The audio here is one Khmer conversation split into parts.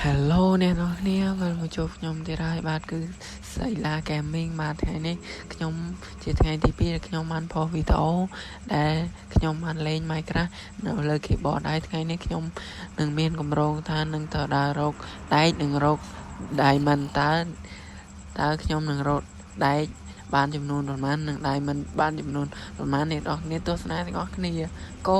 Hello អ្នកនរគ្នាវិលមកជួបខ្ញុំទៀតហើយបាទគឺសៃឡា Gaming បាទថ្ងៃនេះខ្ញុំជាថ្ងៃទី2ដែលខ្ញុំបានផុសវីដេអូដែលខ្ញុំបានលេង Minecraft នៅលើ keyboard ហើយថ្ងៃនេះខ្ញុំនឹងមានកម្រងថានឹងទៅដើររកដែកនិងរក diamond តើខ្ញុំនឹងរកដែកបានចំនួនប្រមាណនិង diamond បានចំនួនប្រមាណអ្នកនរគ្នាទស្សនាទាំងអស់គ្នា Go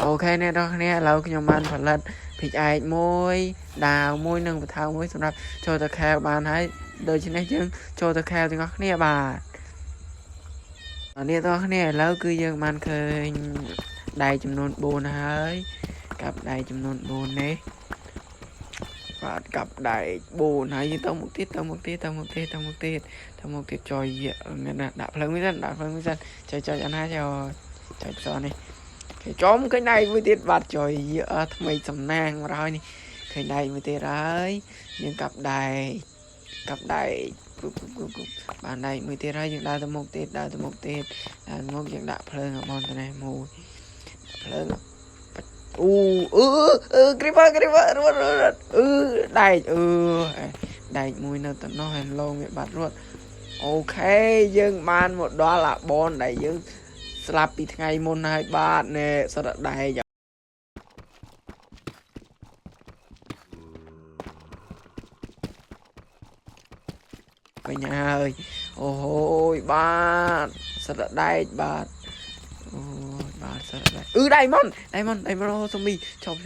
អូខេអ្នកនរគ្នាឥឡូវខ្ញុំបានផលិតភីកឯកមួយដាវមួយនិងបថៅមួយសម្រាប់ចូលទៅខែបានហើយដូច្នេះយើងចូលទៅខែទាំងអស់គ្នាបាទអ្នកនរគ្នាឥឡូវគឺយើងបានឃើញដៃចំនួន4ហើយកាប់ដៃចំនួន4នេះបាទកាប់ដៃ4ហើយយើងទៅមុខទៀតចុយងាត់ណាដាក់ភ្លើងមួយសិនចុយអាណាចុយផ្សនេះគេចំឃើញដៃមួយទៀតបាទចុយថ្មីសំណាងមកហើយនេះឃើញដៃមួយទៀតហើយយើងកាប់ដៃបានដៃមួយទៀតហើយយើងដើរទៅមុខទៀតយើងដាក់ភ្លើងមកទៅនេះមួយភ្លើងcreeper រត់ដែកមួយនៅទៅនោះហើយឡងវាបាត់រត់អូខេយើងបានមកដល់អាបនដែលយើងស្លាប់ពីថ្ងៃមុនហើយបាទណែសត្វដែកបញ្ញាហើយអូយបាទសត្វដែកបាទអូយបាទសត្វដែកដៃម៉ុនអូស៊ូមីឈប់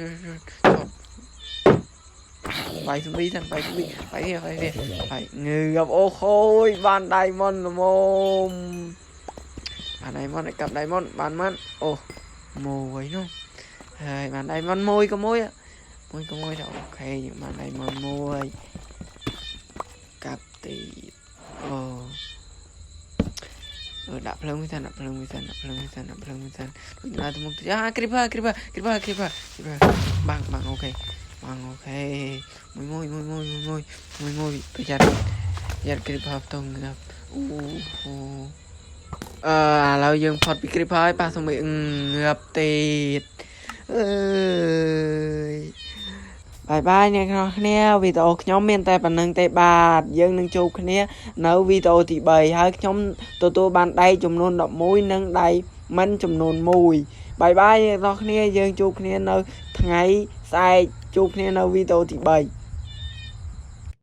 បាយស៊ូមីសិនបាយងើបអូខូយបានដៃម៉ុនល្មមបានដៃម៉ុនកាប់ដៃម៉ុនបានម៉ាន់អូមួយនោះហើយបានដៃម៉ុនមួយក៏មួយទៅអូខេយើងបានដៃម៉ុនមួយកាប់ទីដាក់ភ្លើងមួយសិនដូចដើរទៅមុខទៀតcreeper បាំងអូខេមួយប្រយ័ត្ន creeper ផ្ទងងាប់ឥឡូវយើងផុតពី creeper ហើយប៉ះសុំងាប់ទៀតបាយអ្នកនរគ្នាវីដេអូខ្ញុំមានតែប៉ុណ្្នឹងទេបាទយើងនឹងជួបគ្នានៅវីដេអូទី3ហើយខ្ញុំទទួលបានដៃចំនួន11និងដៃមិនចំនួន1បាយអ្នកនរគ្នាយើងជួបគ្នានៅថ្ងៃស្អែកជួបគ្នានៅវីដេអូទី3